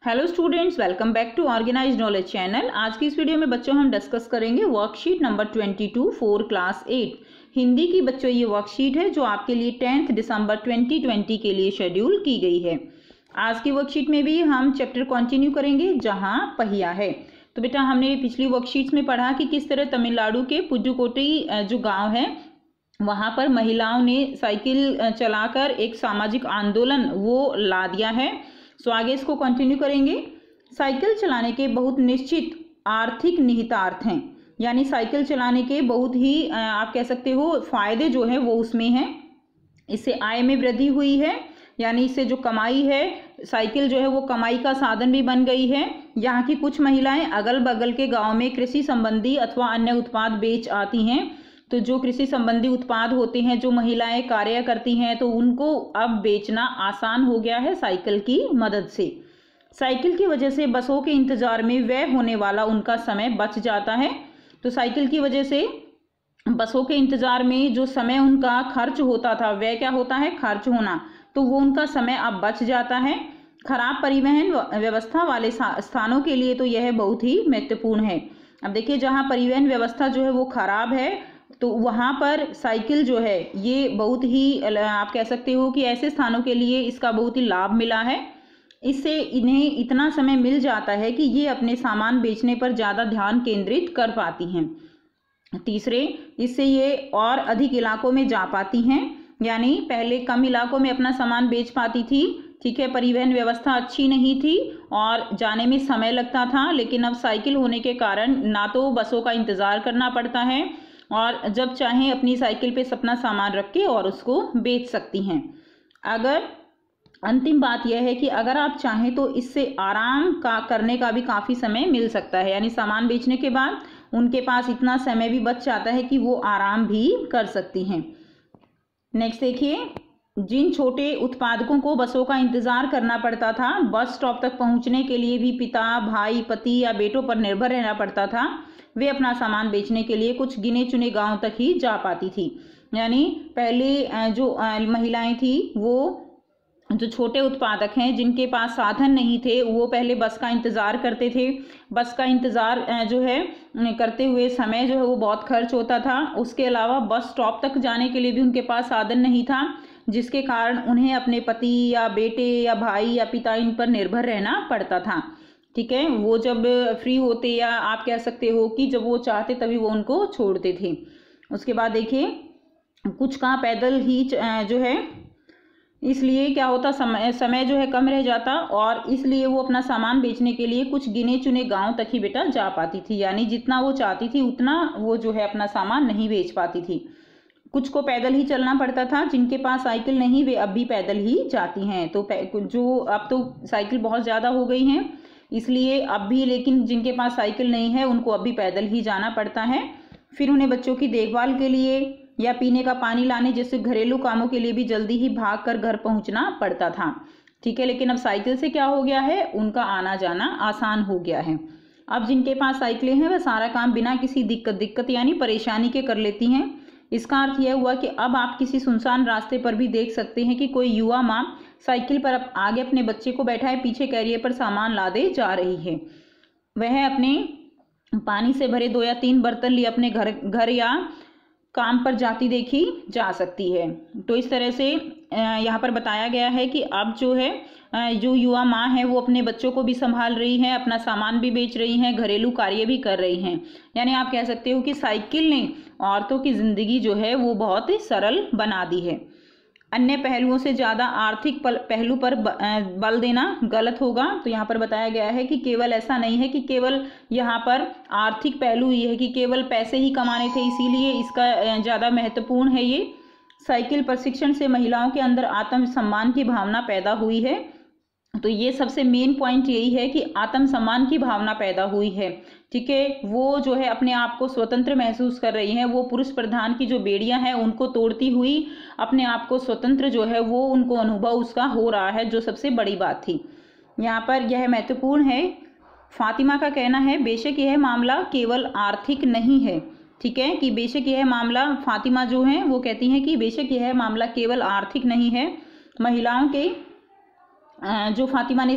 Hello students, welcome back to organised knowledge channel. आज की इस वीडियो में बच्चों हम डिस्कस करेंगे worksheet number 22 for class 8 Hindi की। बच्चों ये वर्कशीट है जो आपके लिए 10 दिसंबर 2020 के लिए शेड्यूल की गई है। आज की वर्कशीट में भी हम चैप्टर कंटिन्यू करेंगे जहां पहिया है। तो बेटा हमने पिछली वर्कशीट्स में पढ़ा कि किस तरह तमिलनाडु के पुडुकोट्टई जो गाँव है वहाँ पर महिलाओं ने साइकिल चलाकर एक सामाजिक आंदोलन वो ला दिया है। सो आगे इसको कंटिन्यू करेंगे। साइकिल चलाने के बहुत निश्चित आर्थिक निहितार्थ हैं, यानी साइकिल चलाने के बहुत ही आप कह सकते हो फायदे जो है वो उसमें हैं। इससे आय में वृद्धि हुई है, यानी इससे जो कमाई है, साइकिल जो है वो कमाई का साधन भी बन गई है। यहाँ की कुछ महिलाएं अगल बगल के गाँव में कृषि संबंधी अथवा अन्य उत्पाद बेच आती हैं। तो जो कृषि संबंधी उत्पाद होते हैं जो महिलाएं कार्य करती हैं तो उनको अब बेचना आसान हो गया है साइकिल की मदद से। साइकिल की वजह से बसों के इंतजार में व्यय होने वाला उनका समय बच जाता है। तो साइकिल की वजह से बसों के इंतजार में जो समय उनका खर्च होता था, व्यय क्या होता है, खर्च होना, तो वो उनका समय अब बच जाता है। खराब परिवहन व्यवस्था वाले स्थानों के लिए तो यह बहुत ही महत्वपूर्ण है। अब देखिए जहाँ परिवहन व्यवस्था जो है वो खराब है तो वहाँ पर साइकिल जो है ये बहुत ही आप कह सकते हो कि ऐसे स्थानों के लिए इसका बहुत ही लाभ मिला है। इससे इन्हें इतना समय मिल जाता है कि ये अपने सामान बेचने पर ज़्यादा ध्यान केंद्रित कर पाती हैं। तीसरे, इससे ये और अधिक इलाकों में जा पाती हैं, यानी पहले कम इलाकों में अपना सामान बेच पाती थी, ठीक है, परिवहन व्यवस्था अच्छी नहीं थी और जाने में समय लगता था। लेकिन अब साइकिल होने के कारण ना तो बसों का इंतज़ार करना पड़ता है और जब चाहें अपनी साइकिल पे अपना सामान रख के और उसको बेच सकती हैं। अगर अंतिम बात यह है कि अगर आप चाहें तो इससे आराम का करने का भी काफ़ी समय मिल सकता है, यानी सामान बेचने के बाद उनके पास इतना समय भी बच जाता है कि वो आराम भी कर सकती हैं। नेक्स्ट देखिए, जिन छोटे उत्पादकों को बसों का इंतज़ार करना पड़ता था, बस स्टॉप तक पहुंचने के लिए भी पिता, भाई, पति या बेटों पर निर्भर रहना पड़ता था, वे अपना सामान बेचने के लिए कुछ गिने चुने गांव तक ही जा पाती थी। यानी पहले जो महिलाएं थी वो जो छोटे उत्पादक हैं जिनके पास साधन नहीं थे वो पहले बस का इंतज़ार करते थे। बस का इंतज़ार जो है करते हुए समय जो है वो बहुत खर्च होता था। उसके अलावा बस स्टॉप तक जाने के लिए भी उनके पास साधन नहीं था, जिसके कारण उन्हें अपने पति या बेटे या भाई या पिता इन पर निर्भर रहना पड़ता था। ठीक है, वो जब फ्री होते या आप कह सकते हो कि जब वो चाहते तभी वो उनको छोड़ते थे। उसके बाद देखिए कुछ कहाँ पैदल ही जो है, इसलिए क्या होता, समय जो है कम रह जाता और इसलिए वो अपना सामान बेचने के लिए कुछ गिने चुने गांव तक ही बेटा जा पाती थी, यानी जितना वो चाहती थी उतना वो जो है अपना सामान नहीं बेच पाती थी। कुछ को पैदल ही चलना पड़ता था, जिनके पास साइकिल नहीं वे अब भी पैदल ही जाती हैं। तो जो अब तो साइकिल बहुत ज़्यादा हो गई हैं इसलिए अब भी, लेकिन जिनके पास साइकिल नहीं है उनको अब भी पैदल ही जाना पड़ता है। फिर उन्हें बच्चों की देखभाल के लिए या पीने का पानी लाने जैसे घरेलू कामों के लिए भी जल्दी ही भागकर घर पहुंचना पड़ता था। ठीक है, लेकिन अब साइकिल से क्या हो गया है, उनका आना जाना आसान हो गया है। अब जिनके पास साइकिलें हैं वह सारा काम बिना किसी दिक्कत यानी परेशानी के कर लेती हैं। इसका अर्थ यह हुआ कि अब आप किसी सुनसान रास्ते पर भी देख सकते हैं कि कोई युवा माँ साइकिल पर आगे अपने बच्चे को बैठाए पीछे कैरियर पर सामान लादे जा रही है। वह अपने पानी से भरे 2 या 3 बर्तन लिए अपने घर या काम पर जाती देखी जा सकती है। तो इस तरह से यहाँ पर बताया गया है कि अब जो है जो युवा माँ है वो अपने बच्चों को भी संभाल रही हैं, अपना सामान भी बेच रही हैं, घरेलू कार्य भी कर रही हैं। यानी आप कह सकते हो कि साइकिल ने औरतों की ज़िंदगी जो है वो बहुत ही सरल बना दी है। अन्य पहलुओं से ज़्यादा आर्थिक पहलू पर बल देना गलत होगा। तो यहाँ पर बताया गया है कि केवल ऐसा नहीं है कि केवल यहाँ पर आर्थिक पहलू ये है कि केवल पैसे ही कमाने थे, इसीलिए इसका ज़्यादा महत्वपूर्ण है। ये साइकिल प्रशिक्षण से महिलाओं के अंदर आत्मसम्मान की भावना पैदा हुई है। तो ये सबसे मेन पॉइंट यही है कि आत्मसम्मान की भावना पैदा हुई है। ठीक है, वो जो है अपने आप को स्वतंत्र महसूस कर रही हैं, वो पुरुष प्रधान की जो बेड़ियां हैं उनको तोड़ती हुई अपने आप को स्वतंत्र जो है वो उनको अनुभव उसका हो रहा है, जो सबसे बड़ी बात थी। यहाँ पर यह महत्वपूर्ण है। फातिमा का कहना है बेशक यह मामला केवल आर्थिक नहीं है। ठीक है, कि बेशक यह मामला, फातिमा जो है वो कहती हैं कि बेशक यह मामला केवल आर्थिक नहीं है, महिलाओं के जो फातिमा ने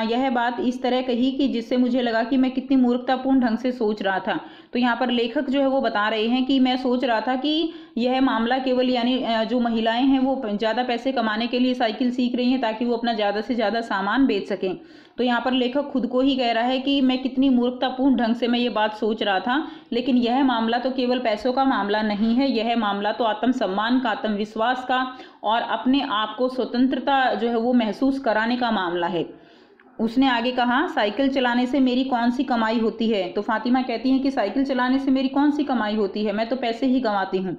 यह बात इस तरह कही कि जिससे मुझे लगा कि मैं कितनी मूर्खतापूर्ण ढंग से सोच रहा था। तो यहाँ पर लेखक जो है वो बता रहे हैं कि मैं सोच रहा था कि यह मामला केवल यानी जो महिलाएं हैं वो ज़्यादा पैसे कमाने के लिए साइकिल सीख रही हैं ताकि वो अपना ज़्यादा से ज़्यादा सामान बेच सकें। तो यहाँ पर लेखक खुद को ही कह रहा है कि मैं कितनी मूर्खतापूर्ण ढंग से मैं ये बात सोच रहा था, लेकिन यह मामला तो केवल पैसों का मामला नहीं है, यह मामला तो आत्मसम्मान का, आत्मविश्वास का और अपने आप को स्वतंत्रता जो है वो महसूस कराने का मामला है। उसने आगे कहा, साइकिल चलाने से मेरी कौन सी कमाई होती है? तो फातिमा कहती हैं कि साइकिल चलाने से मेरी कौन सी कमाई होती है, मैं तो पैसे ही कमाती हूँ।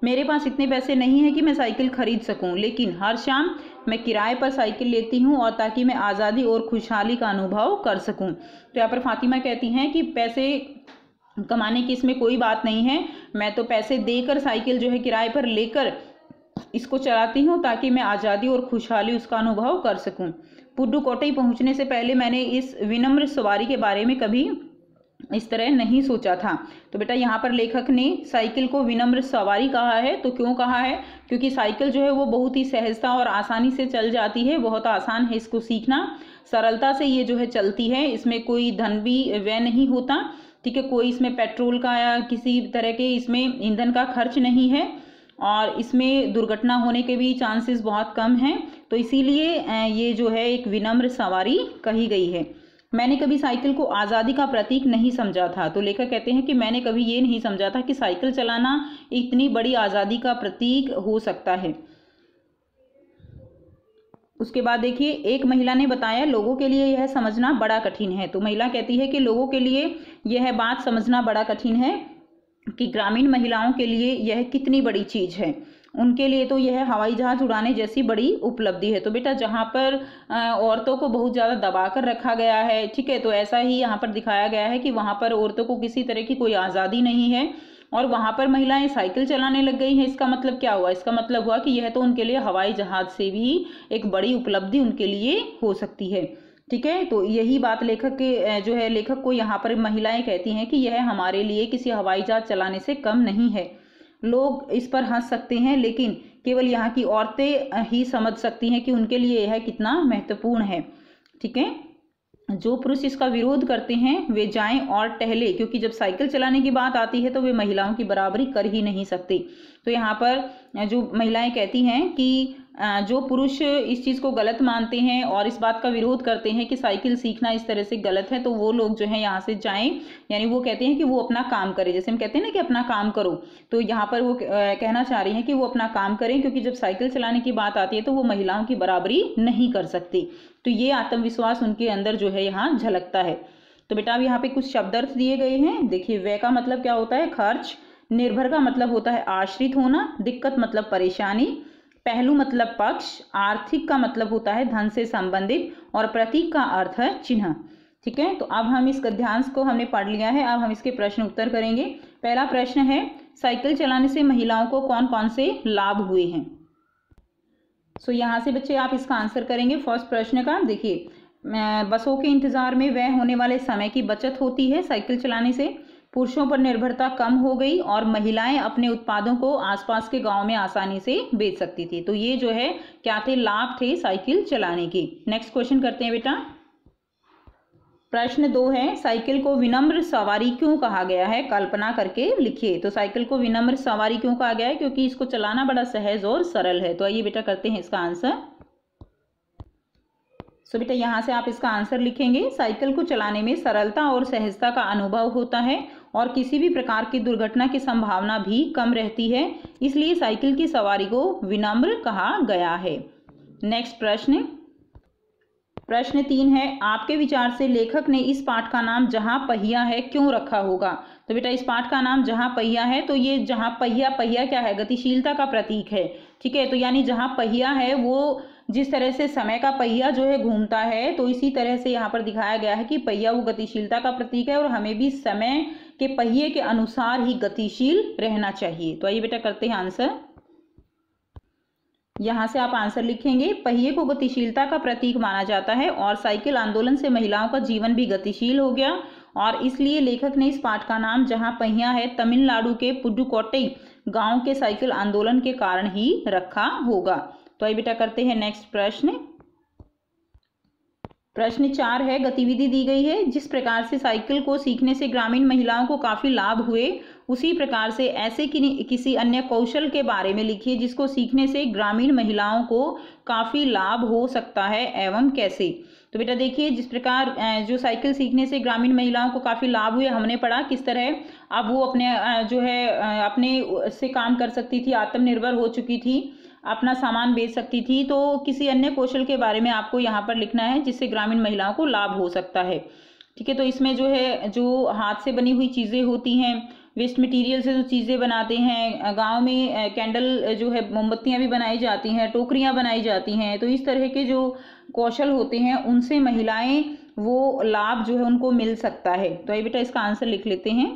मेरे पास इतने पैसे नहीं है कि मैं साइकिल खरीद सकूं, लेकिन हर शाम मैं किराए पर साइकिल लेती हूं और ताकि मैं आज़ादी और खुशहाली का अनुभव कर सकूं। तो यहाँ पर फातिमा कहती हैं कि पैसे कमाने की इसमें कोई बात नहीं है, मैं तो पैसे देकर साइकिल जो है किराए पर लेकर इसको चलाती हूँ ताकि मैं आज़ादी और खुशहाली उसका अनुभव कर सकूँ। पुडुकोट्टई पहुँचने से पहले मैंने इस विनम्र सवारी के बारे में कभी इस तरह नहीं सोचा था। तो बेटा यहाँ पर लेखक ने साइकिल को विनम्र सवारी कहा है। तो क्यों कहा है? क्योंकि साइकिल जो है वो बहुत ही सहजता और आसानी से चल जाती है, बहुत आसान है इसको सीखना, सरलता से ये जो है चलती है, इसमें कोई धन भी व्यय नहीं होता, ठीक है, कोई इसमें पेट्रोल का या किसी तरह के इसमें ईंधन का खर्च नहीं है और इसमें दुर्घटना होने के भी चांसेस बहुत कम हैं। तो इसीलिए ये जो है एक विनम्र सवारी कही गई है। मैंने कभी साइकिल को आज़ादी का प्रतीक नहीं समझा था। तो लेखक कहते हैं कि मैंने कभी ये नहीं समझा था कि साइकिल चलाना इतनी बड़ी आज़ादी का प्रतीक हो सकता है। उसके बाद देखिए, एक महिला ने बताया, लोगों के लिए यह समझना बड़ा कठिन है। तो महिला कहती है कि लोगों के लिए यह बात समझना बड़ा कठिन है कि ग्रामीण महिलाओं के लिए यह कितनी बड़ी चीज़ है। उनके लिए तो यह हवाई जहाज़ उड़ाने जैसी बड़ी उपलब्धि है। तो बेटा जहाँ पर औरतों को बहुत ज़्यादा दबा कर रखा गया है, ठीक है, तो ऐसा ही यहाँ पर दिखाया गया है कि वहाँ पर औरतों को किसी तरह की कोई आज़ादी नहीं है और वहाँ पर महिलाएं साइकिल चलाने लग गई हैं। इसका मतलब क्या हुआ? इसका मतलब हुआ कि यह तो उनके लिए हवाई जहाज़ से भी एक बड़ी उपलब्धि उनके लिए हो सकती है, ठीक है। तो यही बात लेखक के जो है लेखक को यहाँ पर महिलाएं कहती हैं कि यह हमारे लिए किसी हवाई जहाज चलाने से कम नहीं है। लोग इस पर हंस सकते हैं, लेकिन केवल यहाँ की औरतें ही समझ सकती हैं कि उनके लिए यह कितना महत्वपूर्ण है, ठीक है। जो पुरुष इसका विरोध करते हैं वे जाएं और टहले, क्योंकि जब साइकिल चलाने की बात आती है तो वे महिलाओं की बराबरी कर ही नहीं सकती। तो यहाँ पर जो महिलाएं कहती हैं कि जो पुरुष इस चीज़ को गलत मानते हैं और इस बात का विरोध करते हैं कि साइकिल सीखना इस तरह से गलत है, तो वो लोग जो है यहाँ से जाएं, यानी वो कहते हैं कि वो अपना काम करें। जैसे हम कहते हैं ना कि अपना काम करो, तो यहाँ पर वो कहना चाह रही हैं कि वो अपना काम करें, क्योंकि जब साइकिल चलाने की बात आती है तो वो महिलाओं की बराबरी नहीं कर सकती। तो ये आत्मविश्वास उनके अंदर जो है यहाँ झलकता है। तो बेटा अब यहाँ पे कुछ शब्दार्थ दिए गए हैं। देखिए, व्यय का मतलब क्या होता है? खर्च। निर्भर का मतलब होता है आश्रित होना। दिक्कत मतलब परेशानी। पहलू मतलब पक्ष। आर्थिक का मतलब होता है धन से संबंधित और प्रतीक का अर्थ है चिन्ह, ठीक है। तो अब हम इस गद्यांश को हमने पढ़ लिया है, अब हम इसके प्रश्न उत्तर करेंगे। पहला प्रश्न है, साइकिल चलाने से महिलाओं को कौन कौन से लाभ हुए हैं? सो यहाँ से बच्चे आप इसका आंसर करेंगे। फर्स्ट प्रश्न का देखिए, बसों के इंतजार में व्यय होने वाले समय की बचत होती है साइकिल चलाने से। पुरुषों पर निर्भरता कम हो गई और महिलाएं अपने उत्पादों को आसपास के गांव में आसानी से बेच सकती थी। तो ये जो है क्या थे? लाभ थे साइकिल चलाने के। नेक्स्ट क्वेश्चन करते हैं बेटा। प्रश्न 2 है, साइकिल को विनम्र सवारी क्यों कहा गया है? कल्पना करके लिखिए। तो साइकिल को विनम्र सवारी क्यों कहा गया है? क्योंकि इसको चलाना बड़ा सहज और सरल है। तो आइए बेटा करते हैं इसका आंसर। सो बेटा यहाँ से आप इसका आंसर लिखेंगे। साइकिल को चलाने में सरलता और सहजता का अनुभव होता है और किसी भी प्रकार की दुर्घटना की संभावना भी कम रहती है, इसलिए साइकिल की सवारी को विनम्र कहा गया है। नेक्स्ट प्रश्न 3 है, आपके विचार से लेखक ने इस पाठ का नाम जहां पहिया है क्यों रखा होगा? तो बेटा इस पाठ का नाम जहां पहिया है, तो ये जहां पहिया क्या है? गतिशीलता का प्रतीक है, ठीक है। तो यानी जहां पहिया है वो जिस तरह से समय का पहिया जो है घूमता है, तो इसी तरह से यहाँ पर दिखाया गया है कि पहिया वो गतिशीलता का प्रतीक है और हमें भी समय के पहिए के अनुसार ही गतिशील रहना चाहिए। तो आइए बेटा करते हैं आंसर। यहाँ से आप आंसर लिखेंगे। पहिए को गतिशीलता का प्रतीक माना जाता है और साइकिल आंदोलन से महिलाओं का जीवन भी गतिशील हो गया और इसलिए लेखक ने इस पाठ का नाम जहां पहिया है तमिलनाडु के पुडुकोट्टई गांव के साइकिल आंदोलन के कारण ही रखा होगा। तो आइए बेटा करते हैं नेक्स्ट प्रश्न। प्रश्न 4 है, गतिविधि दी गई है, जिस प्रकार से साइकिल को सीखने से ग्रामीण महिलाओं को काफ़ी लाभ हुए, उसी प्रकार से ऐसे किसी अन्य कौशल के बारे में लिखिए जिसको सीखने से ग्रामीण महिलाओं को काफ़ी लाभ हो सकता है एवं कैसे। तो बेटा देखिए, जिस प्रकार जो साइकिल सीखने से ग्रामीण महिलाओं को काफ़ी लाभ हुए हमने पढ़ा किस तरह अब वो अपने जो है अपने से काम कर सकती थी, आत्मनिर्भर हो चुकी थी, अपना सामान बेच सकती थी। तो किसी अन्य कौशल के बारे में आपको यहाँ पर लिखना है जिससे ग्रामीण महिलाओं को लाभ हो सकता है। ठीक है, तो इसमें जो है जो हाथ से बनी हुई चीज़ें होती हैं, वेस्ट मटेरियल से जो चीज़ें बनाते हैं, गांव में कैंडल जो है मोमबत्तियां भी बनाई जाती हैं, टोकरियां बनाई जाती हैं, तो इस तरह के जो कौशल होते हैं उनसे महिलाएं वो लाभ जो है उनको मिल सकता है। तो ये बेटा इसका आंसर लिख लेते हैं।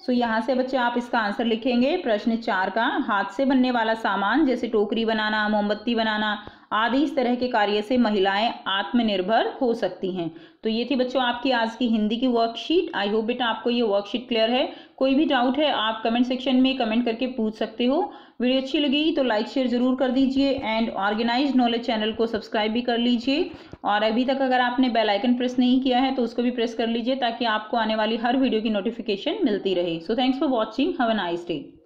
सो यहाँ से बच्चे आप इसका आंसर लिखेंगे प्रश्न 4 का, हाथ से बनने वाला सामान जैसे टोकरी बनाना, मोमबत्ती बनाना आदि इस तरह के कार्य से महिलाएं आत्मनिर्भर हो सकती हैं। तो ये थी बच्चों आपकी आज की हिंदी की वर्कशीट। आई होप बेटा आपको ये वर्कशीट क्लियर है। कोई भी डाउट है आप कमेंट सेक्शन में कमेंट करके पूछ सकते हो। वीडियो अच्छी लगी तो लाइक शेयर जरूर कर दीजिए एंड ऑर्गेनाइज्ड नॉलेज चैनल को सब्सक्राइब भी कर लीजिए। और अभी तक अगर आपने बेल आइकन प्रेस नहीं किया है तो उसको भी प्रेस कर लीजिए ताकि आपको आने वाली हर वीडियो की नोटिफिकेशन मिलती रहे। So thanks for watching, have a nice day.